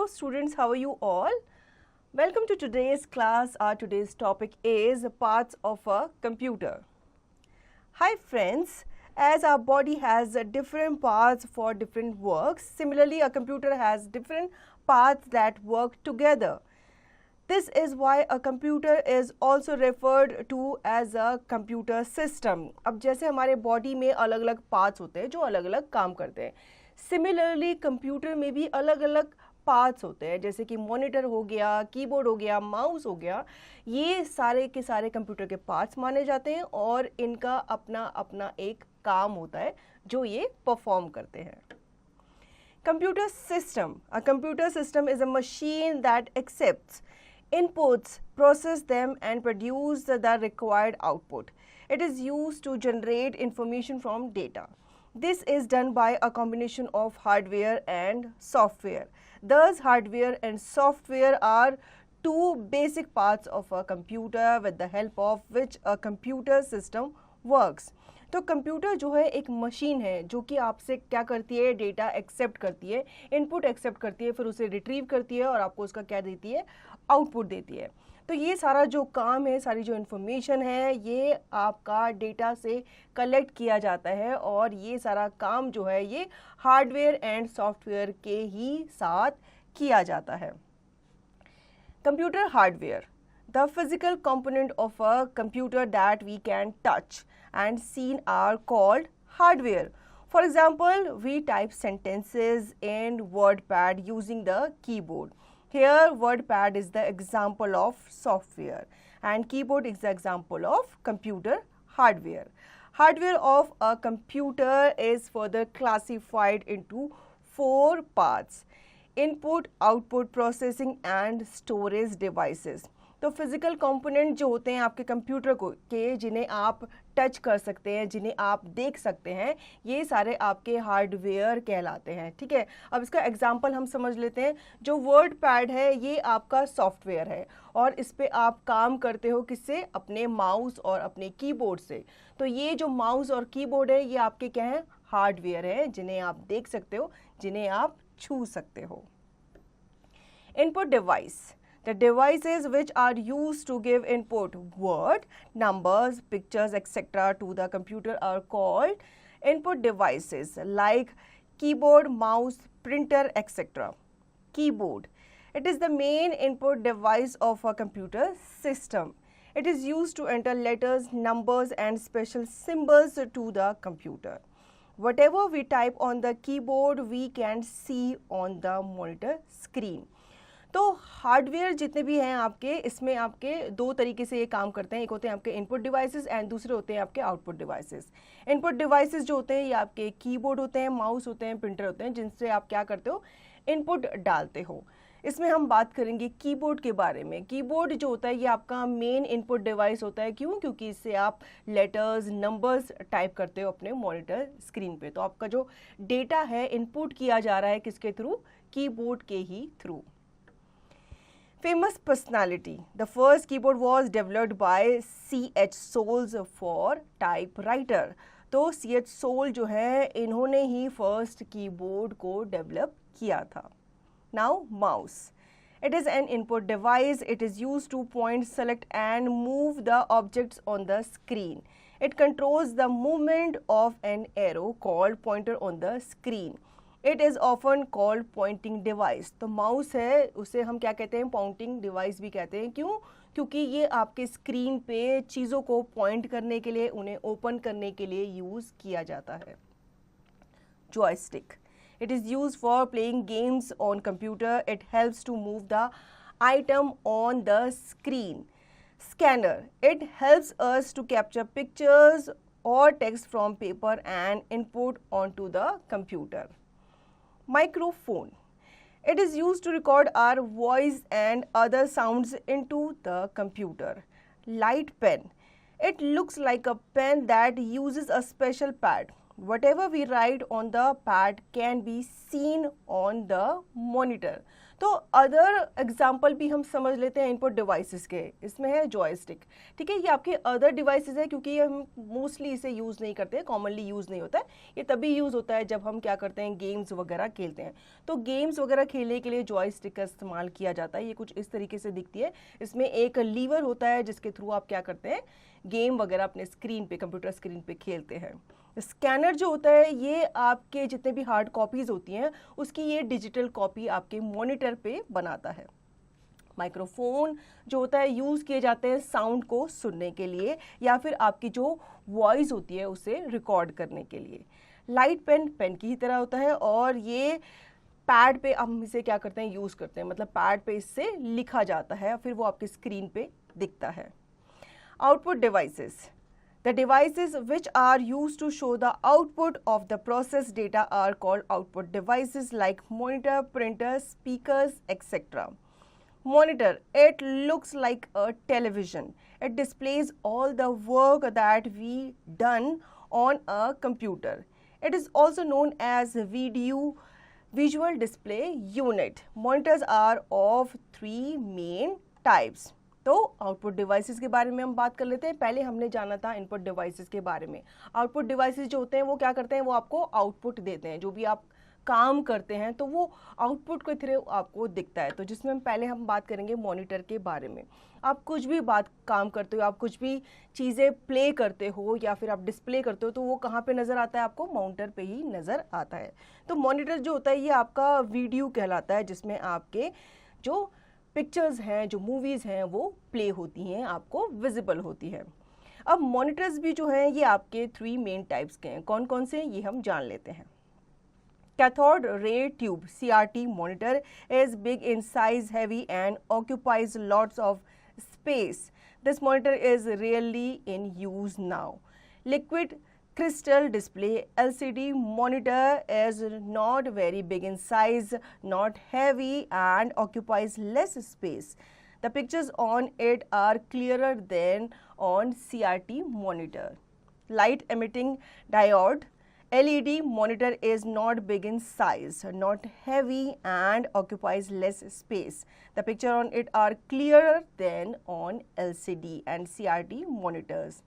students, how are you all? Welcome to today's class. Our today's topic is parts of a computer. Hi friends, as our body has different parts for different works, similarly a computer has different parts that work together. This is why a computer is also referred to as a computer system. अब जैसे हमारे body में अलग अलग parts होते हैं जो अलग अलग काम करते हैं, सिमिलरली कंप्यूटर में भी अलग अलग पार्ट्स होते हैं, जैसे कि मॉनिटर हो गया, कीबोर्ड हो गया, माउस हो गया। ये सारे के सारे कंप्यूटर के पार्ट्स माने जाते हैं और इनका अपना अपना एक काम होता है जो ये परफॉर्म करते हैं। Computer system. A computer system is a machine that accepts inputs, process them and produce the required output. It is used to generate information from data. This is done by a combination of hardware and software. Thus, hardware and software are two basic parts of a computer with the help of which a computer system works. तो computer जो है एक machine है जो कि आपसे क्या करती है, डेटा एक्सेप्ट करती है, इनपुट एक्सेप्ट करती है, फिर उसे रिट्रीव करती है और आपको उसका क्या देती है, आउटपुट देती है। तो ये सारा जो काम है, सारी जो इन्फॉर्मेशन है, ये आपका डेटा से कलेक्ट किया जाता है और ये सारा काम जो है ये हार्डवेयर एंड सॉफ्टवेयर के ही साथ किया जाता है। Computer hardware, the physical component of a computer that we can touch and seen are called hardware. For example, we type sentences in WordPad using the keyboard. Here, WordPad is the example of software and keyboard is the example of computer hardware. Hardware of a computer is further classified into 4 parts: input, output, processing and storage devices. तो physical component जो होते हैं आपके computer को के, जिन्हें आप touch कर सकते हैं, जिन्हें आप देख सकते हैं, ये सारे आपके हार्डवेयर कहलाते हैं। ठीक है, अब इसका एग्जांपल हम समझ लेते हैं। जो वर्ड पैड है ये आपका सॉफ्टवेयर है और इस पे आप काम करते हो किससे, अपने माउस और अपने कीबोर्ड से। तो ये जो माउस और कीबोर्ड है ये आपके क्या है, हार्डवेयर है, जिन्हें आप देख सकते हो, जिन्हें आप छू सकते हो। Input device, the devices which are used to give input, word, numbers, pictures, etc. to the computer are called input devices like keyboard, mouse, printer, etc. Keyboard. It is the main input device of a computer system. It is used to enter letters, numbers and special symbols to the computer. Whatever we type on the keyboard, we can see on the monitor screen. तो hardware जितने भी हैं आपके, इसमें आपके दो तरीके से ये काम करते हैं। एक होते हैं आपके इनपुट डिवाइसेस एंड दूसरे होते हैं आपके आउटपुट डिवाइसेस। इनपुट डिवाइसेस जो होते हैं ये आपके कीबोर्ड होते हैं, माउस होते हैं, प्रिंटर होते हैं, जिनसे आप क्या करते हो, इनपुट डालते हो। इसमें हम बात करेंगे कीबोर्ड के बारे में। कीबोर्ड जो होता है ये आपका मेन इनपुट डिवाइस होता है। क्यों? क्योंकि इससे आप लेटर्स, नंबर्स टाइप करते हो अपने मॉनिटर स्क्रीन पे। तो आपका जो डेटा है इनपुट किया जा रहा है किसके थ्रू, कीबोर्ड के ही through. Famous personality. The first keyboard was developed by C.H. Soles for typewriter. तो C.H. Soles जो है इन्होंने ही फर्स्ट कीबोर्ड को डेवलप किया था। Now mouse. It is an input device. It is used to point, select and move the objects on the screen. It controls the movement of an arrow called pointer on the screen. It is often called pointing device. तो mouse है उसे हम क्या कहते हैं, pointing device भी कहते हैं। क्यों? क्योंकि ये आपके स्क्रीन पे चीज़ों को पॉइंट करने के लिए, उन्हें ओपन करने के लिए यूज़ किया जाता है। Joystick, it is use for playing games on computer. It helps to move the item on the screen. Scanner, it helps us to capture pictures और text from paper and input on to the computer. Microphone. It is used to record our voice and other sounds into the computer. Light pen. It looks like a pen that uses a special pad. Whatever we write on the pad can be seen on the monitor. तो other example भी हम समझ लेते हैं input devices के। इसमें है joystick, ठीक है, ये आपके अदर डिवाइसेस है क्योंकि ये हम मोस्टली इसे यूज़ नहीं करते हैं, कॉमनली यूज़ नहीं होता है। ये तभी यूज़ होता है जब हम क्या करते हैं, गेम्स वगैरह खेलते हैं। तो गेम्स वगैरह खेलने के लिए जॉयस्टिक का इस्तेमाल किया जाता है। ये कुछ इस तरीके से दिखती है। इसमें एक लीवर होता है जिसके थ्रू आप क्या करते हैं, गेम वगैरह अपने स्क्रीन पे, कंप्यूटर स्क्रीन पे खेलते हैं। स्कैनर जो होता है ये आपके जितने भी हार्ड कॉपीज़ होती हैं उसकी ये डिजिटल कॉपी आपके मॉनिटर पे बनाता है। माइक्रोफोन जो होता है यूज़ किए जाते हैं साउंड को सुनने के लिए या फिर आपकी जो वॉइस होती है उसे रिकॉर्ड करने के लिए। लाइट पेन पेन की ही तरह होता है और ये पैड पे हम इसे क्या करते हैं, यूज़ करते हैं, मतलब पैड पे इससे लिखा जाता है फिर वो आपकी स्क्रीन पे दिखता है। Output devices, the devices which are used to show the output of the processed data are called output devices like monitor, printers, speakers, etc. Monitor, it looks like a television. It displays all the work that we done on a computer. It is also known as visual display unit. Monitors are of three main types. तो output devices के बारे में हम बात कर लेते हैं। पहले हमने जाना था इनपुट डिवाइसेस के बारे में। आउटपुट डिवाइसेस जो होते हैं वो क्या करते हैं, वो आपको आउटपुट देते हैं। जो भी आप काम करते हैं तो वो आउटपुट के थ्रू आपको दिखता है। तो जिसमें हम बात करेंगे मॉनिटर के बारे में। आप कुछ भी काम करते हो, आप कुछ भी चीज़ें प्ले करते हो या फिर आप डिस्प्ले करते हो तो वो कहाँ पे नज़र आता है, आपको मॉनिटर पे ही नज़र आता है। तो मॉनिटर जो होता है ये आपका वीडियो कहलाता है जिसमें आपके जो पिक्चर्स हैं, जो मूवीज़ हैं वो प्ले होती हैं, आपको विजिबल होती है। अब मॉनिटर्स भी जो हैं ये आपके 3 मेन टाइप्स के हैं। कौन कौन से ये हम जान लेते हैं। Cathode ray tube CRT monitor is big in size, heavy and occupies lots of space. This monitor is rarely in use now. Liquid crystal display LCD monitor is not very big in size, not heavy and occupies less space. The pictures on it are clearer than on CRT monitor. Light emitting diode LED monitor is not big in size, not heavy and occupies less space. The picture on it are clearer than on LCD and CRT monitors.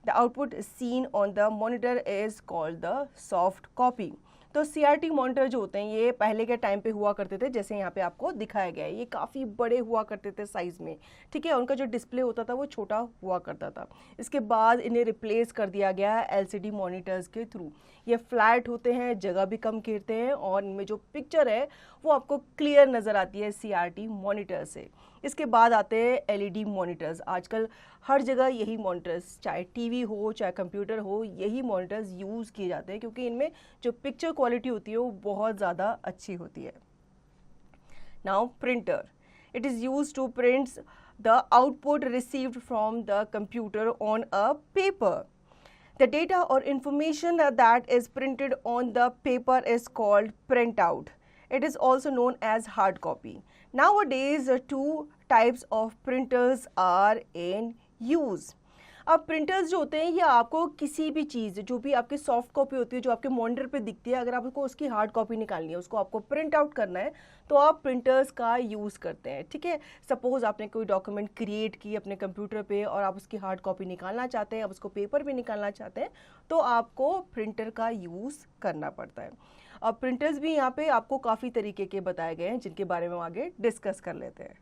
The output seen on the monitor is called the soft copy. तो CRT monitor जो होते हैं ये पहले के time पे हुआ करते थे, जैसे यहाँ पे आपको दिखाया गया है। ये काफ़ी बड़े हुआ करते थे साइज़ में, ठीक है। उनका जो डिस्प्ले होता था वो छोटा हुआ करता था। इसके बाद इन्हें रिप्लेस कर दिया गया है LCD मॉनिटर्स के थ्रू। ये फ्लैट होते हैं, जगह भी कम घेरते हैं और इनमें जो पिक्चर है वो आपको क्लियर नज़र आती है CRT मॉनिटर से। इसके बाद आते हैं LED मॉनिटर्स। आजकल हर जगह यही मॉनिटर्स, चाहे टीवी हो चाहे कंप्यूटर हो, यही मॉनिटर्स यूज़ किए जाते हैं क्योंकि इनमें जो पिक्चर क्वालिटी होती है वो बहुत ज़्यादा अच्छी होती है। Now printer, it is used to print the output received from the computer on a paper. The data or information that is printed on the paper is called printout. It is also known as hard copy. Nowadays, 2 types of printers are in use. अब printers जो होते हैं ये आपको किसी भी चीज़, जो भी आपकी सॉफ्ट कॉपी होती है जो आपके मॉनिटर पे दिखती है, अगर आपको उसकी हार्ड कॉपी निकालनी है, उसको आपको प्रिंट आउट करना है तो आप प्रिंटर्स का यूज़ करते हैं, ठीक है। सपोज़ आपने कोई डॉक्यूमेंट क्रिएट की अपने कंप्यूटर पे और आप उसकी हार्ड कॉपी निकालना चाहते हैं, आप उसको पेपर पे निकालना चाहते हैं तो आपको प्रिंटर का यूज़ करना पड़ता है। अब प्रिंटर्स भी यहाँ पे आपको काफ़ी तरीके के बताए गए हैं जिनके बारे में हम आगे डिस्कस कर लेते हैं।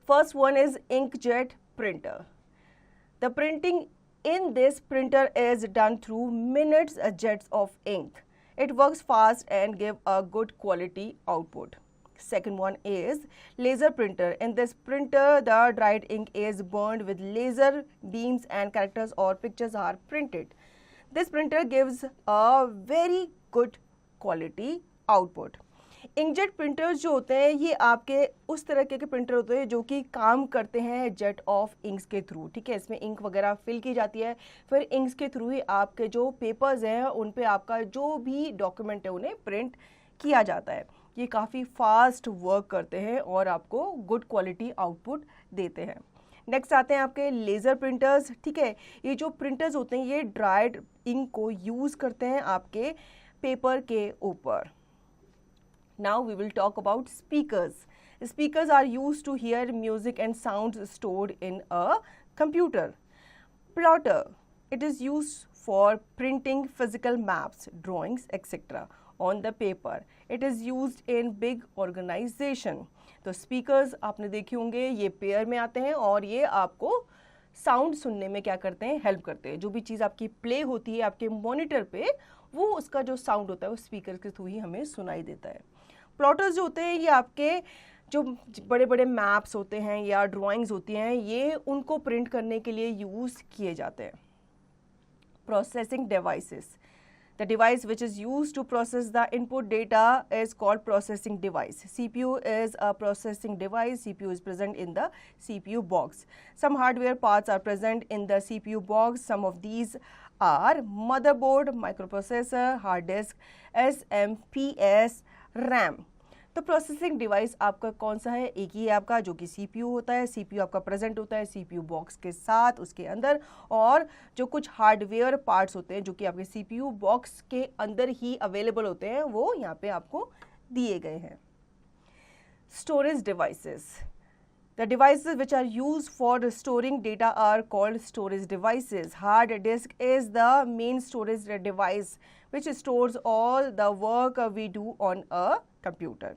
First one is inkjet printer. The printing in this printer is done through minutes jets of ink. It works fast and give a good quality output. Second one is laser printer. In this printer, the dried ink is burned with laser beams and characters or pictures are printed. This printer gives a very good quality output. Inkjet printers जो होते हैं ये आपके उस तरह के printer होते हैं जो कि काम करते हैं जेट ऑफ इंक्स के थ्रू, ठीक है। इसमें इंक वगैरह फिल की जाती है, फिर इंक्स के थ्रू ही आपके जो पेपर्स हैं उन पे आपका जो भी डॉक्यूमेंट है उन्हें प्रिंट किया जाता है। ये काफ़ी फास्ट वर्क करते हैं और आपको गुड क्वालिटी आउटपुट देते हैं। नेक्स्ट आते हैं आपके लेज़र प्रिंटर्स, ठीक है। ये जो प्रिंटर्स होते हैं ये ड्राइड इंक को यूज़ करते हैं आपके पेपर के ऊपर। Now we will talk about speakers. Speakers are used to hear music and sounds stored in a computer. Plotter. It is used for printing physical maps, drawings, etc. on the paper. It is used in big organization. तो speakers आपने देखे होंगे, ये pair में आते हैं और ये आपको साउंड सुनने में क्या करते हैं, हेल्प करते हैं. जो भी चीज़ आपकी प्ले होती है आपके मॉनिटर पे, वो उसका जो साउंड होता है वो स्पीकर के थ्रू ही हमें सुनाई देता है. प्लॉटर्स जो होते हैं ये आपके जो बड़े बड़े मैप्स होते हैं या ड्राइंग्स होती हैं, ये उनको प्रिंट करने के लिए यूज़ किए जाते हैं. Processing devices. The device which is used to process the input data is called processing device. CPU is a processing device. CPU is present in the CPU box. Some hardware parts are present in the CPU box. Some of these are motherboard, microprocessor, hard disk, SMPS, RAM. तो processing device आपका कौन सा है, एक ही है आपका जो कि सीपीयू होता है. सीपीयू आपका प्रेजेंट होता है सीपीयू बॉक्स के साथ, उसके अंदर, और जो कुछ हार्डवेयर पार्ट्स होते हैं जो कि आपके सीपीयू बॉक्स के अंदर ही अवेलेबल होते हैं, वो यहाँ पे आपको दिए गए हैं. Storage devices. The devices which are used for storing data are called storage devices. Hard disk is the main storage device which stores all the work we do on a computer.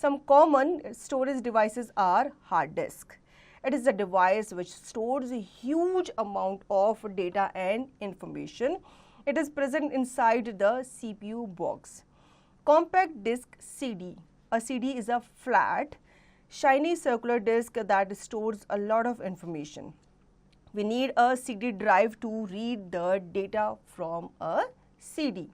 Some common storage devices are hard disk. It is a device which stores a huge amount of data and information. It is present inside the CPU box. Compact disk CD. A CD is a flat, shiny circular disk that stores a lot of information. We need a CD drive to read the data from a CD.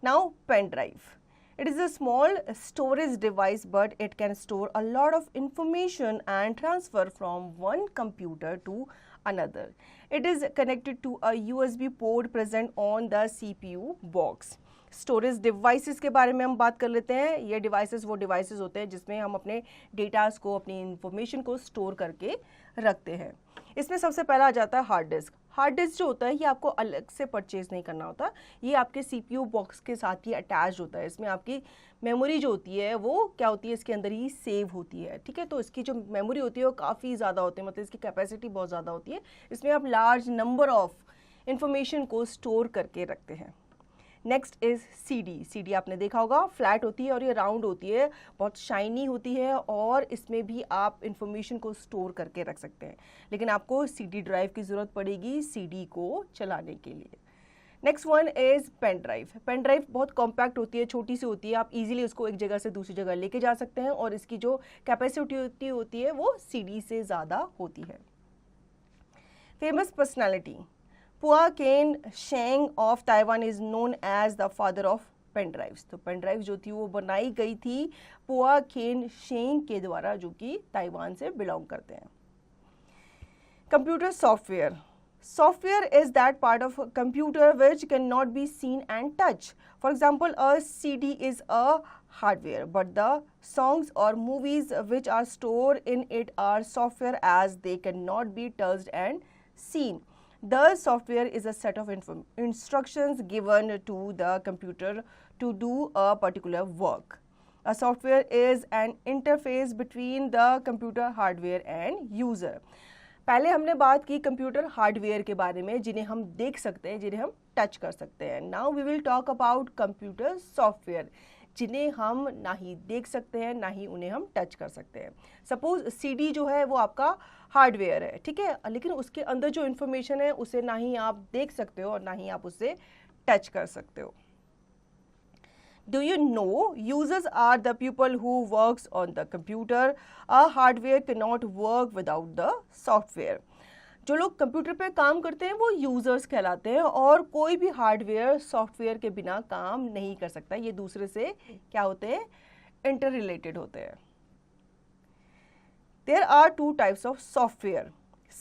Now, pen drive. It is a small storage device, but it can store a lot of information and transfer from one computer to another. It is connected to a USB port present on the CPU box. Storage devices के बारे में हम बात कर लेते हैं. ये devices वो डिवाइसेस होते हैं जिसमें हम अपने डेटास को, अपनी इंफॉर्मेशन को स्टोर करके रखते हैं. इसमें सबसे पहला आ जाता है हार्ड डिस्क. हार्ड डिस्क जो होता है ये आपको अलग से परचेज नहीं करना होता, ये आपके सीपीयू बॉक्स के साथ ही अटैच होता है. इसमें आपकी मेमोरी जो होती है वो क्या होती है, इसके अंदर ही सेव होती है. ठीक है, तो इसकी जो मेमोरी होती है वो काफ़ी ज़्यादा होती है, मतलब इसकी कैपेसिटी बहुत ज़्यादा होती है. इसमें आप लार्ज नंबर ऑफ इंफॉर्मेशन को स्टोर करके रखते हैं. Next is CD. सीडी आपने देखा होगा, फ्लैट होती है और ये राउंड होती है, बहुत शाइनी होती है, और इसमें भी आप इंफॉर्मेशन को स्टोर करके रख सकते हैं. लेकिन आपको सीडी ड्राइव की ज़रूरत पड़ेगी सीडी को चलाने के लिए. Next one is pen drive. Pen drive बहुत कॉम्पैक्ट होती है, छोटी सी होती है, आप इजीली उसको एक जगह से दूसरी जगह लेके जा सकते हैं, और इसकी जो कैपेसिटी होती है वो सीडी से ज़्यादा होती है. Famous personality. Pua Ken Sheng of Taiwan is known as the father of pen drives. तो पेन ड्राइव जो थी वो बनाई गई थी पुआ केन शेंग के द्वारा, जो कि ताइवान से बिलोंग करते हैं. Computer software. Software is that part of a computer which cannot be seen and touched. For example, a CD is a hardware, but the songs or movies which are stored in it are software as they cannot be touched and seen. The software is a set of instructions given to the computer to do a particular work. A software is an interface between the computer hardware and user. पहले हमने बात की computer hardware के बारे में, जिन्हें हम देख सकते हैं, जिन्हें हम टच कर सकते हैं. Now we will talk about computer software, जिन्हें हम ना ही देख सकते हैं ना ही उन्हें हम टच कर सकते हैं. सपोज सीडी जो है वो आपका हार्डवेयर है, ठीक है, लेकिन उसके अंदर जो इन्फॉर्मेशन है उसे ना ही आप देख सकते हो और ना ही आप उससे टच कर सकते हो. Do you know users are the people who works on the computer? A hardware cannot work without the software. जो लोग कंप्यूटर पे काम करते हैं वो यूजर्स कहलाते हैं, और कोई भी हार्डवेयर सॉफ्टवेयर के बिना काम नहीं कर सकता. ये दूसरे से क्या होते हैं, इंटर रिलेटेड होते हैं. There are two types of software: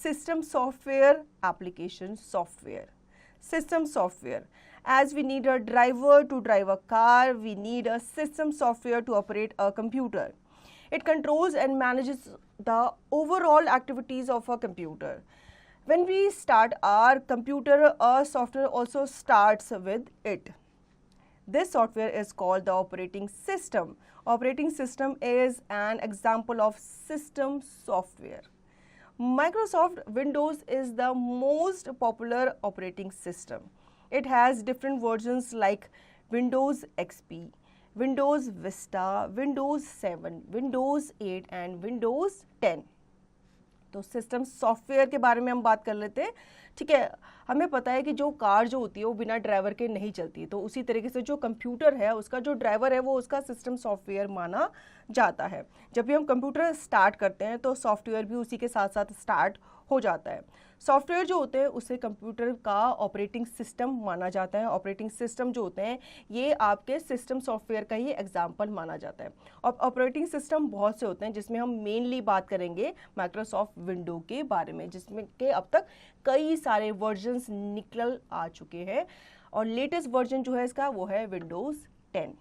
system software, application software. System software. As we need a driver to drive a car, we need a system software to operate a computer. It controls and manages the overall activities of a computer. When we start our computer, a software also starts with it. This software is called the operating system. Operating system is an example of system software. Microsoft Windows is the most popular operating system. It has different versions like Windows XP, Windows Vista, Windows 7, Windows 8 and Windows 10. तो system software के बारे में हम बात कर लेते हैं. ठीक है, हमें पता है कि जो कार जो होती है वो बिना ड्राइवर के नहीं चलती, तो उसी तरीके से जो कंप्यूटर है उसका जो ड्राइवर है वो उसका सिस्टम सॉफ्टवेयर माना जाता है. जब भी हम कंप्यूटर स्टार्ट करते हैं तो सॉफ्टवेयर भी उसी के साथ साथ स्टार्ट हो जाता है. सॉफ्टवेयर जो होते हैं उसे कंप्यूटर का ऑपरेटिंग सिस्टम माना जाता है. ऑपरेटिंग सिस्टम जो होते हैं ये आपके सिस्टम सॉफ्टवेयर का ही एग्जाम्पल माना जाता है. और ऑपरेटिंग सिस्टम बहुत से होते हैं जिसमें हम मेनली बात करेंगे माइक्रोसॉफ्ट विंडो के बारे में, जिसमें के अब तक कई सारे वर्जन्स निकल आ चुके हैं और लेटेस्ट वर्जन जो है इसका वो है Windows 10.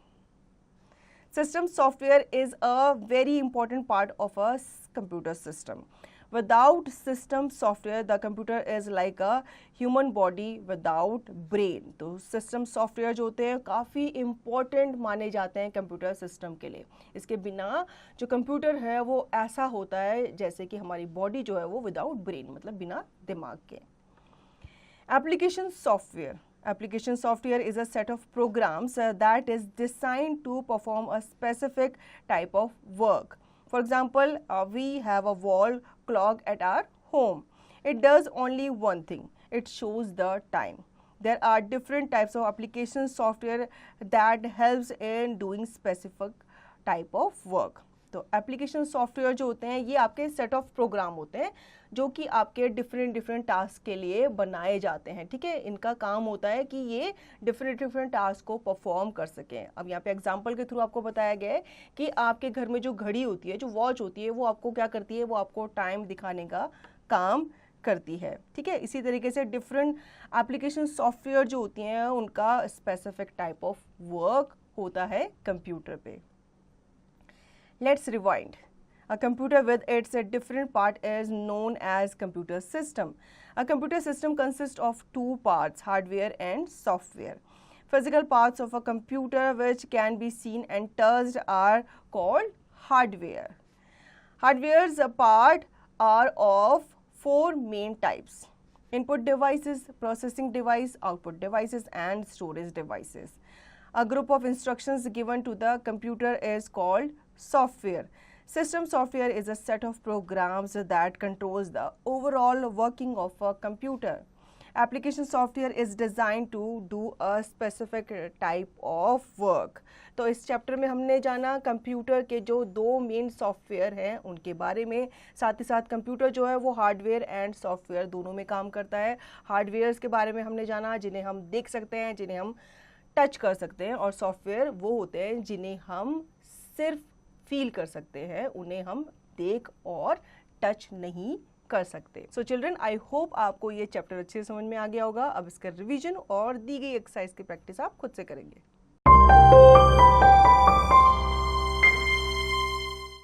System software is a very important part of a computer system. Without system software, the computer is like a human body without brain. तो system software जो होते हैं काफ़ी important माने जाते हैं कंप्यूटर सिस्टम के लिए. इसके बिना जो कंप्यूटर है वो ऐसा होता है जैसे कि हमारी बॉडी जो है वो विदाउट ब्रेन, मतलब बिना दिमाग के. Application software. Application software is a set of programs that is designed to perform a specific type of work. For example, we have a wall clock at our home. It does only one thing. It shows the time. There are different types of application software that helps in doing specific type of work. तो application software जो होते हैं ये आपके set of programme होते हैं जो कि आपके डिफरेंट टास्क के लिए बनाए जाते हैं. ठीक है, इनका काम होता है कि ये डिफरेंट टास्क को परफॉर्म कर सकें. अब यहाँ पे एग्जांपल के थ्रू आपको बताया गया है कि आपके घर में जो घड़ी होती है, जो वॉच होती है, वो आपको क्या करती है, वो आपको टाइम दिखाने का काम करती है. ठीक है, इसी तरीके से डिफरेंट एप्लीकेशन सॉफ्टवेयर जो होती हैं उनका स्पेसिफिक टाइप ऑफ वर्क होता है कंप्यूटर पे. Let's rewind. A computer with its different part is known as computer system. A computer system consists of two parts, hardware and software. Physical parts of a computer which can be seen and touched are called hardware. Hardware's part are of four main types: input devices, processing device, output devices and storage devices. A group of instructions given to the computer is called software. System software is a set of programs that controls the overall working of a computer. Application software is designed to do a specific type of work. तो इस chapter में हमने जाना computer के जो दो main software हैं उनके बारे में, साथ ही साथ कंप्यूटर जो है वो हार्डवेयर एंड सॉफ्टवेयर दोनों में काम करता है. हार्डवेयर्स के बारे में हमने जाना जिन्हें हम देख सकते हैं, जिन्हें हम टच कर सकते हैं, और सॉफ्टवेयर वो होते हैं जिन्हें हम सिर्फ फील कर सकते हैं, उन्हें हम देख और टच नहीं कर सकते. सो चिल्ड्रन, आई होप आपको ये चैप्टर अच्छे से समझ में आ गया होगा. अब इसका रिवीजन और दी गई एक्सरसाइज की प्रैक्टिस आप खुद से करेंगे.